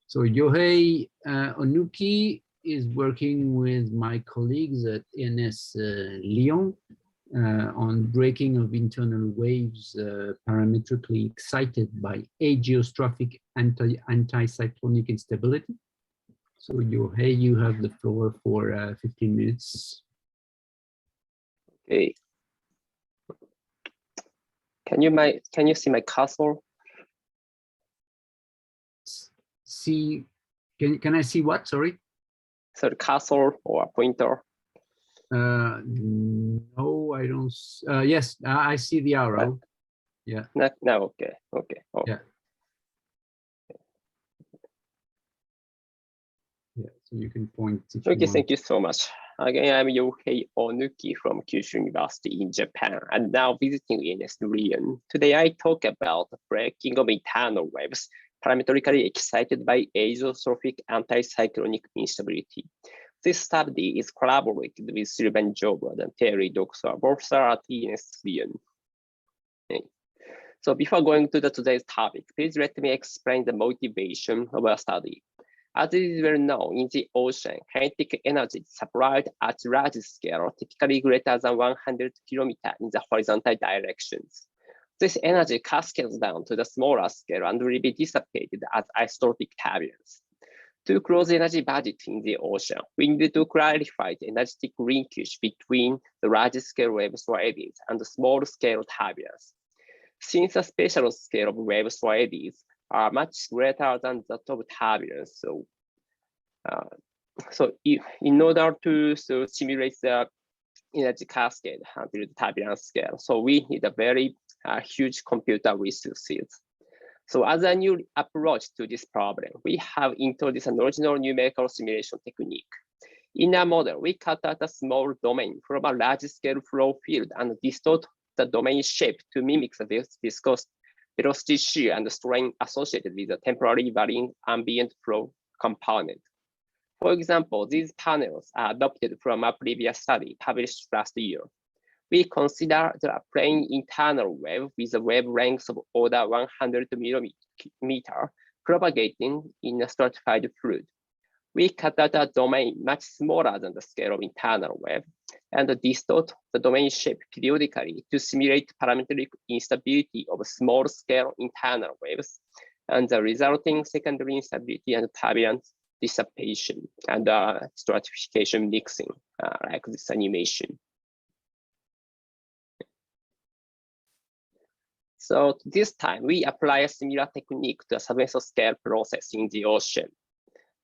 So Yohei Onuki is working with my colleagues at INS Lyon on breaking of internal waves parametrically excited by ageostrophic anticyclonic instability. So Yohei, you have the floor for 15 minutes. Okay. Can you see my cursor? See, can I see what? Sorry. So the cursor or pointer. No, I don't. Yes, I see the arrow. Yeah. No, okay. Oh. Yeah. Yeah, so you can point. Okay, thank you so much. Again, I'm Yohei Onuki from Kyushu University in Japan, and now visiting INS Lyon. Today, I talk about the breaking of internal waves, parametrically excited by ageostrophic anticyclonic instability. This study is collaborated with Sylvain, Joubaud, and Thierry, Dauxois, both are at INS Lyon. Okay. So before going to today's topic, please let me explain the motivation of our study. As it is well known, in the ocean, kinetic energy is supplied at large scale, typically greater than 100 kilometers in the horizontal directions. This energy cascades down to the smaller scale and will be dissipated as isotropic turbulence. To close energy budget in the ocean, we need to clarify the energetic linkage between the large-scale waves or eddies and the small-scale turbulence. Since the spatial scale of waves or eddies are much greater than that of turbulence, so in order to simulate the energy cascade until the turbulence scale, so we need a very huge computer resources. So as a new approach to this problem, we have introduced an original numerical simulation technique. In our model, we cut out a small domain from a large-scale flow field and distort the domain shape to mimic the viscous velocity shear and strain associated with the temporarily varying ambient flow component. For example, these panels are adopted from a previous study published last year. We consider the plane internal wave with a wavelength of order 100 millimeter propagating in a stratified fluid. We cut out a domain much smaller than the scale of internal wave and distort the domain shape periodically to simulate parametric instability of small-scale internal waves and the resulting secondary instability and turbulence dissipation and stratification mixing, like this animation. So this time, we apply a similar technique to a submesoscale process in the ocean.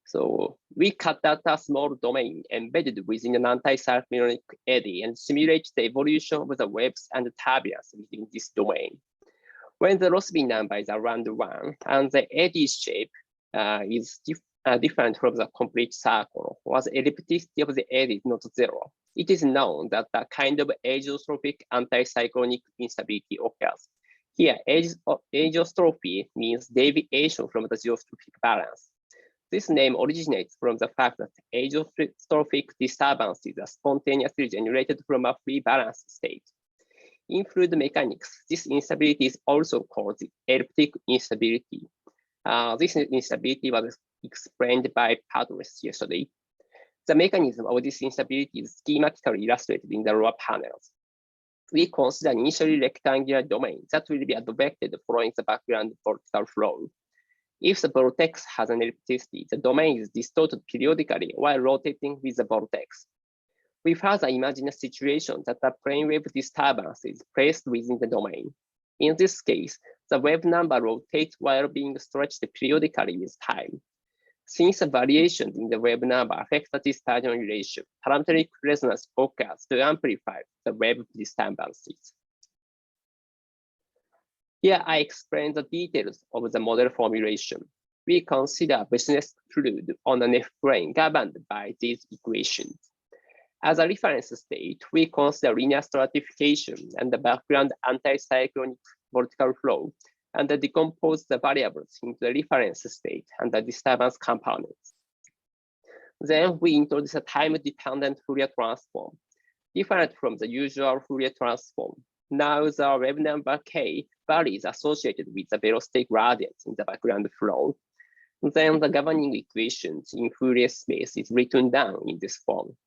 So we cut out a small domain embedded within an anticyclonic eddy and simulate the evolution of the waves and turbulence within this domain. When the Rossby number is around 1 and the eddy shape is different from the complete circle, or the ellipticity of the eddy is not 0, it is known that a kind of ageostrophic anticyclonic instability occurs. Here, ageostrophy means deviation from the geostrophic balance. This name originates from the fact that ageostrophic disturbances are spontaneously generated from a free balance state. In fluid mechanics, this instability is also called the elliptic instability. This instability was explained by Madras yesterday. The mechanism of this instability is schematically illustrated in the lower panels. We consider an initially rectangular domain that will be advected following the background vortical flow. If the vortex has an ellipticity, the domain is distorted periodically while rotating with the vortex. We further imagine a situation that a plane wave disturbance is placed within the domain. In this case, the wave number rotates while being stretched periodically with time. Since the variations in the wave number affect the dispersion relation, parametric resonance occurs to amplify the wave disturbances. Here I explain the details of the model formulation. We consider business fluid on an F-plane governed by these equations. As a reference state, we consider linear stratification and the background anticyclonic vertical flow, and decompose the variables into the reference state and the disturbance components. Then we introduce a time-dependent Fourier transform. Different from the usual Fourier transform, now the wave number k values associated with the velocity gradients in the background flow. Then the governing equations in Fourier space is written down in this form.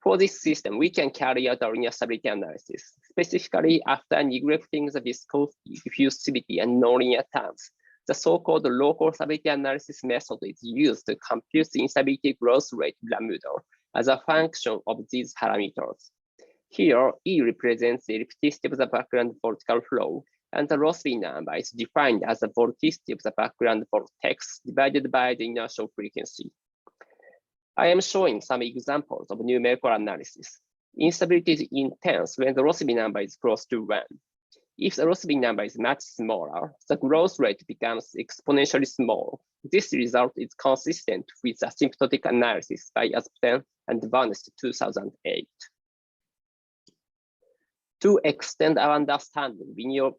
For this system, we can carry out a linear stability analysis, specifically after neglecting the viscosity, diffusivity, and nonlinear terms. The so-called local stability analysis method is used to compute the instability growth rate lambda as a function of these parameters. Here, E represents the ellipticity of the background vertical flow, and the Rossby number is defined as the vorticity of the background vortex divided by the inertial frequency. I am showing some examples of numerical analysis. Instability is intense when the Rossby number is close to 1. If the Rossby number is much smaller, the growth rate becomes exponentially small. This result is consistent with asymptotic analysis by Aspen and Varnes 2008. To extend our understanding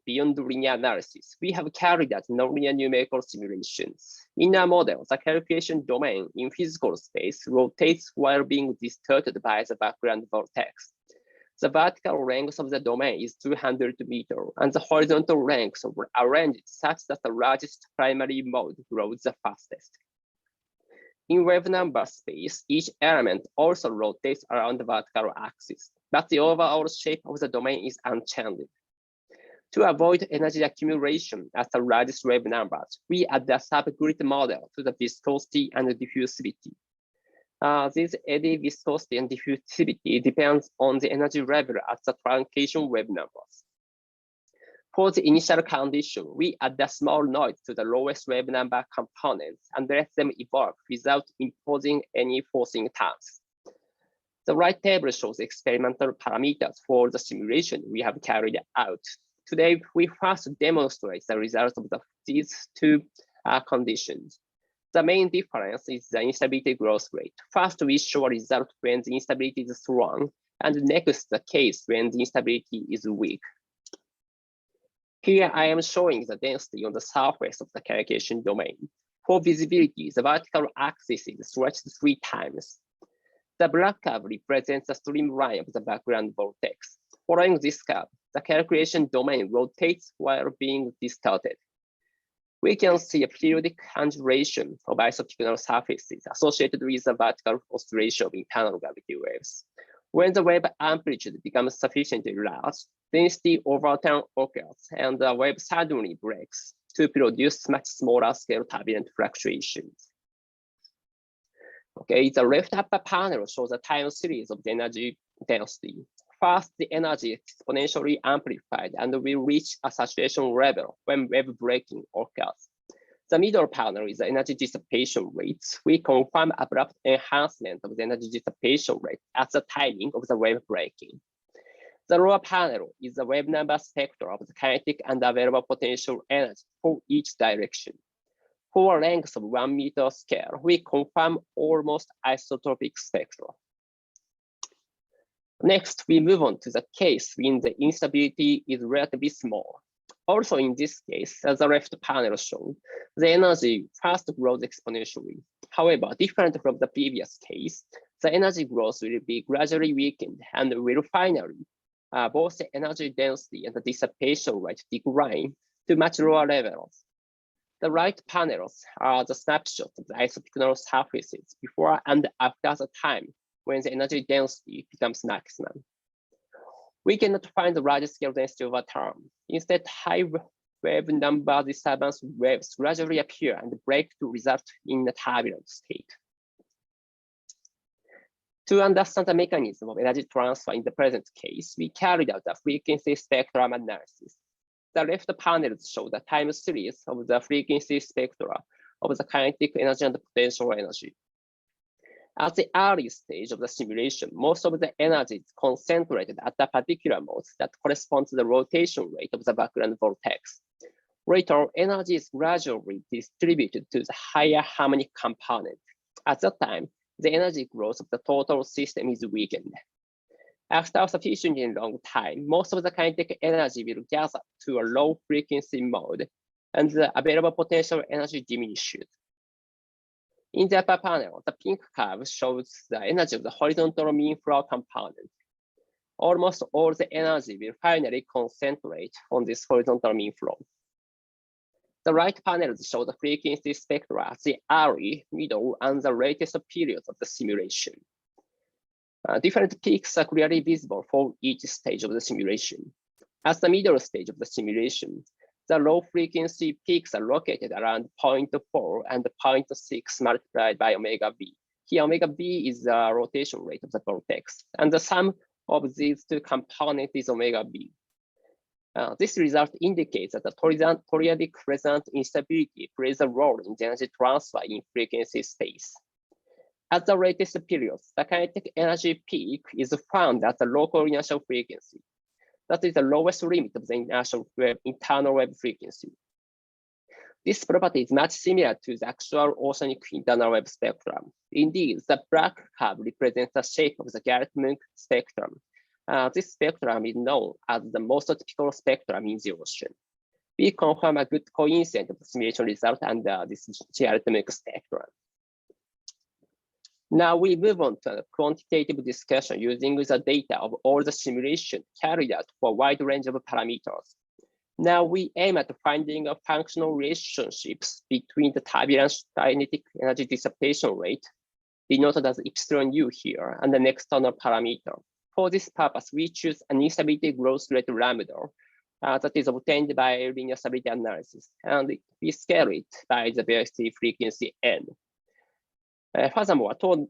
beyond linear analysis, we have carried out nonlinear numerical simulations. In our model, the calculation domain in physical space rotates while being distorted by the background vortex. The vertical length of the domain is 200 meters, and the horizontal lengths are arranged such that the largest primary mode grows the fastest. In wave number space, each element also rotates around the vertical axis, but the overall shape of the domain is unchanged. To avoid energy accumulation at the largest wave numbers, we add a subgrid model to the viscosity and diffusivity. This eddy viscosity and diffusivity depends on the energy level at the truncation wave numbers. For the initial condition, we add a small noise to the lowest wave number components and let them evolve without imposing any forcing terms. The right table shows experimental parameters for the simulation we have carried out. Today, we first demonstrate the results of these two conditions. The main difference is the instability growth rate. First, we show a result when the instability is strong, and next, the case when the instability is weak. Here, I am showing the density on the surface of the calculation domain. For visibility, the vertical axis is stretched 3 times. The black curve represents the streamline of the background vortex. Following this curve, the calculation domain rotates while being distorted. We can see a periodic undulation of isopycnal surfaces associated with the vertical oscillation of internal gravity waves. When the wave amplitude becomes sufficiently large, density overturn occurs and the wave suddenly breaks to produce much smaller scale turbulent fluctuations. Okay, the left upper panel shows a time series of the energy density. First, the energy is exponentially amplified and will reach a saturation level when wave breaking occurs. The middle panel is the energy dissipation rates. We confirm abrupt enhancement of the energy dissipation rate at the timing of the wave breaking. The lower panel is the wave number spectra of the kinetic and available potential energy for each direction. For a length of 1 meter scale, we confirm almost isotropic spectra. Next, we move on to the case when the instability is relatively small. Also in this case, as the left panel shows, the energy first grows exponentially. However, different from the previous case, the energy growth will be gradually weakened and will finally, both the energy density and the dissipation rate decline to much lower levels. The right panels are the snapshots of the isopycnal surfaces before and after the time when the energy density becomes maximum. We cannot find the large scale density over time. Instead, high wave number disturbance waves gradually appear and break to result in a turbulent state. To understand the mechanism of energy transfer in the present case, we carried out a frequency spectrum analysis. The left panels show the time series of the frequency spectra of the kinetic energy and potential energy. At the early stage of the simulation, most of the energy is concentrated at a particular mode that corresponds to the rotation rate of the background vortex. Later, energy is gradually distributed to the higher harmonic component. At that time, the energy growth of the total system is weakened. After a sufficiently long time, most of the kinetic energy will gather to a low frequency mode, and the available potential energy diminishes. In the upper panel, the pink curve shows the energy of the horizontal mean flow component. Almost all the energy will finally concentrate on this horizontal mean flow. The right panels show the frequency spectra at the early, middle, and the latest periods of the simulation. Different peaks are clearly visible for each stage of the simulation. At the middle stage of the simulation, the low frequency peaks are located around 0.4 and 0.6 multiplied by omega b. Here, omega b is the rotation rate of the vortex, and the sum of these two components is omega b. This result indicates that the periodic resonant instability plays a role in the energy transfer in frequency space. At the latest periods, the kinetic energy peak is found at the local inertial frequency. That is the lowest limit of the internal wave frequency. This property is much similar to the actual oceanic internal wave spectrum. Indeed, the black curve represents the shape of the Garrett-Munk spectrum. This spectrum is known as the most typical spectrum in the ocean. We confirm a good coincidence of the simulation result under this Garrett-Munk spectrum. Now we move on to a quantitative discussion using the data of all the simulation carried out for a wide range of parameters. Now we aim at finding a functional relationships between the turbulence kinetic energy dissipation rate, denoted as epsilon u here, and an external parameter. For this purpose, we choose an instability growth rate lambda that is obtained by linear stability analysis, and we scale it by the velocity frequency n. Furthermore, to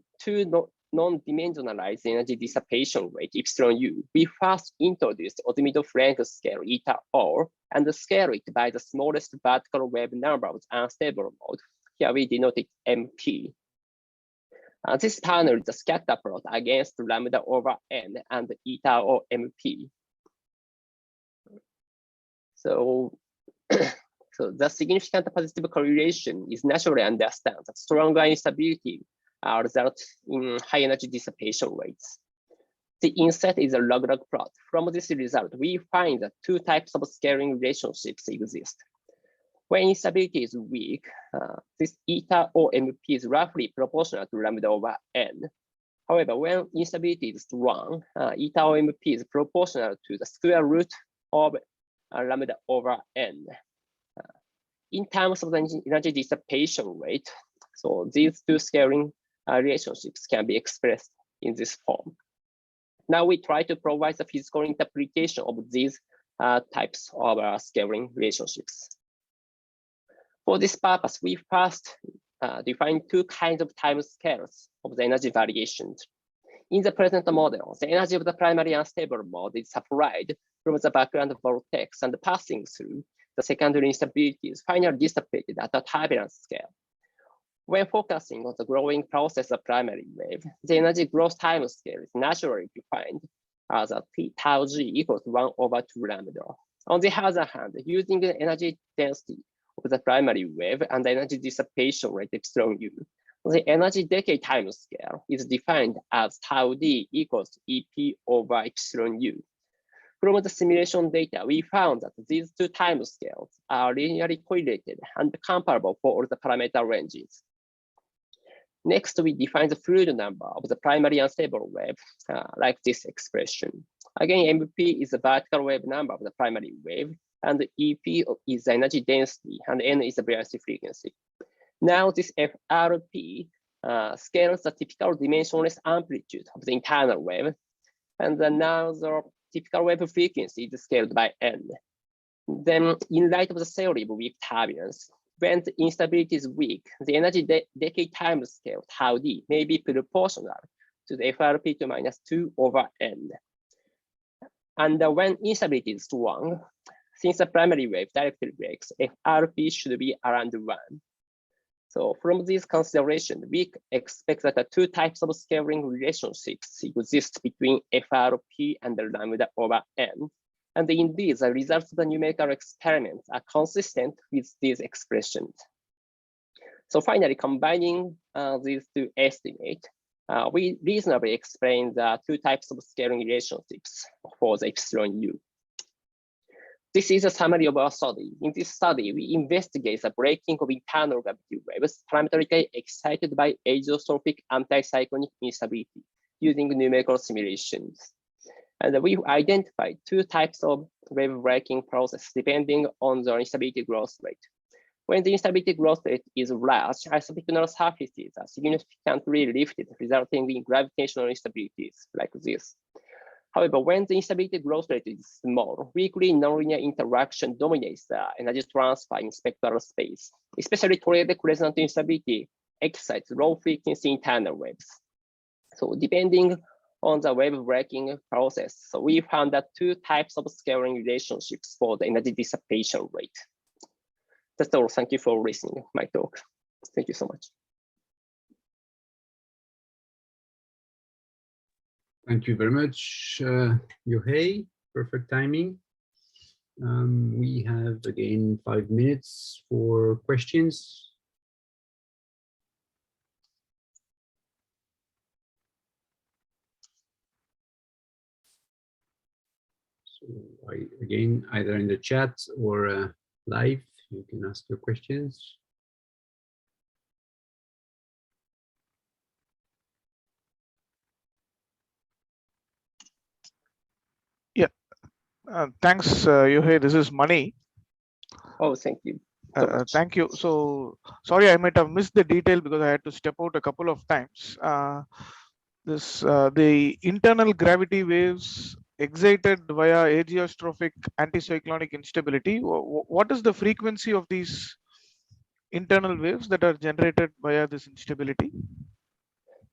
non-dimensionalized energy dissipation rate epsilon u, we first introduced azimuth-length scale eta r and scale it by the smallest vertical wave number of the unstable mode. Here we denote it MP. This panel is a scatter plot against lambda over n and eta or MP. So the significant positive correlation is naturally understood that stronger instability results in high energy dissipation rates. The inset is a log-log plot. From this result, we find that two types of scaling relationships exist. When instability is weak, this eta or MP is roughly proportional to lambda over n. However, when instability is strong, eta or MP is proportional to the square root of lambda over n. In terms of the energy dissipation rate, so these two scaling relationships can be expressed in this form. Now we try to provide the physical interpretation of these types of scaling relationships. For this purpose, we first define two kinds of time scales of the energy variations. In the present model, the energy of the primary unstable mode is supplied from the background vortex and passing through the secondary instability is finally dissipated at a turbulence scale. When focusing on the growing process of primary wave, the energy growth time scale is naturally defined as a tau g equals 1 over 2 lambda. On the other hand, using the energy density of the primary wave and the energy dissipation rate epsilon u, the energy decay time scale is defined as tau d equals EP over epsilon u. From the simulation data, we found that these two time scales are linearly correlated and comparable for all the parameter ranges. Next, we define the fluid number of the primary unstable wave, like this expression. Again, MP is the vertical wave number of the primary wave, and EP is the energy density, and N is the velocity frequency. Now, this FRP scales the typical dimensionless amplitude of the internal wave, and now the typical wave frequency is scaled by n. Then, in light of the theory of weak turbulence, when the instability is weak, the energy decay time scale, tau d, may be proportional to the FRP to minus 2 over n. And when instability is strong, since the primary wave directly breaks, FRP should be around 1. So from this consideration, we expect that the two types of scaling relationships exist between FRP and the lambda over n. And indeed, the results of the numerical experiments are consistent with these expressions. So finally, combining these two estimates, we reasonably explain the two types of scaling relationships for the epsilon u. This is a summary of our study. In this study, we investigate the breaking of internal gravity waves parametrically excited by ageostrophic anticyclonic instability using numerical simulations. And we identified two types of wave breaking process depending on the instability growth rate. when the instability growth rate is large, isopiconal surfaces are significantly lifted, resulting in gravitational instabilities like this. However, when the instability growth rate is small, weakly nonlinear interaction dominates the energy transfer in spectral space, especially toridic resonant instability excites low frequency internal waves. So depending on the wave breaking process, so we found that two types of scaling relationships for the energy dissipation rate. That's all. Thank you for listening to my talk. Thank you so much. Thank you very much, Yohei. Perfect timing. We have again 5 minutes for questions. So again, either in the chat or live, you can ask your questions. Yeah, thanks, Yohei. This is Mani. Oh, thank you. Thank you. So sorry, I might have missed the detail because I had to step out a couple of times. The internal gravity waves excited via ageostrophic anticyclonic instability. What is the frequency of these internal waves that are generated via this instability?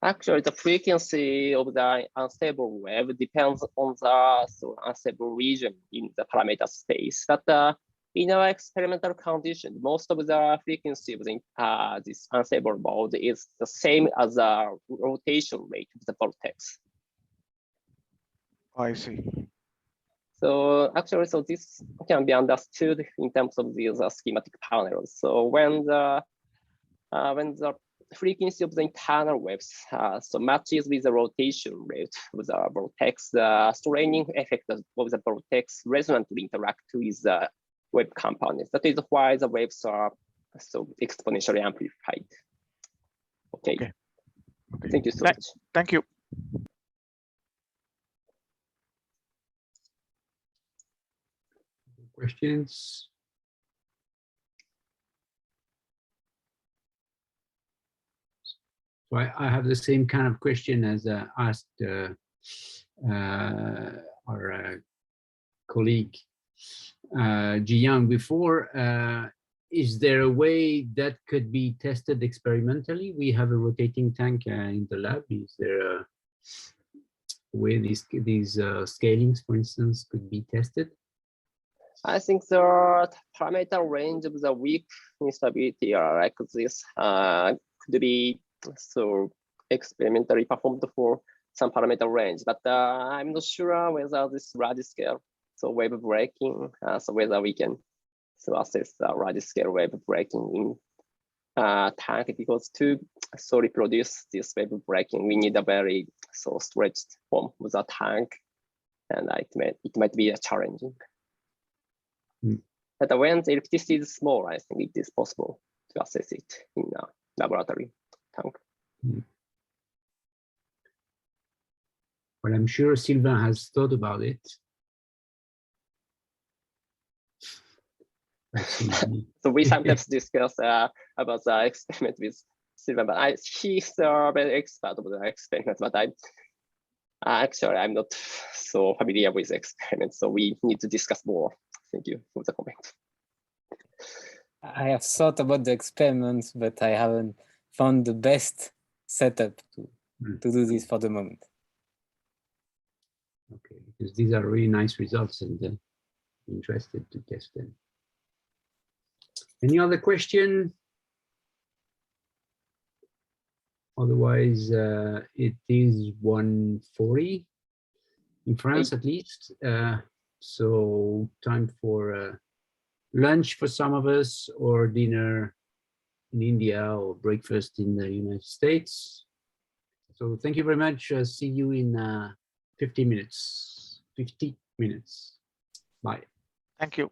Actually, the frequency of the unstable wave depends on the unstable region in the parameter space. But in our experimental condition, most of the frequency of this unstable mode is the same as the rotation rate of the vortex. I see. So actually, so this can be understood in terms of these schematic panels. So when the frequency of the internal waves so matches with the rotation rate of the vortex, the straining effect of the vortex resonantly interact with the wave components. That is why the waves are so exponentially amplified. Okay. Okay. Thank you so much. Thank you. Questions? So I have the same kind of question as asked our colleague Ji Young before. Is there a way that could be tested experimentally? We have a rotating tank in the lab. Is there a way these scalings, for instance, could be tested? I think the parameter range of the weak instability are like this could be so experimentally performed for some parameter range, but I'm not sure whether this large scale so wave breaking, so whether we can so assess the large scale wave breaking in tank, because to so reproduce this wave breaking, we need a very so stretched form of the tank, and it might be challenging. But when the electricity is small, I think it is possible to assess it in a laboratory tank. Well, I'm sure Sylvain has thought about it. So we sometimes discuss about the experiment with Sylvain, but he's a very expert of the experiment, but actually I'm not so familiar with the experiment, so we need to discuss more. Thank you for the comment. I have thought about the experiments, but I haven't found the best setup to do this for the moment. Okay, because these are really nice results, and I'm interested to test them. Any other question? Otherwise, it is 1:40 in France, at least. So time for lunch for some of us, or dinner in India, or breakfast in the United States. So thank you very much. See you in 50 minutes. 50 minutes. Bye. Thank you.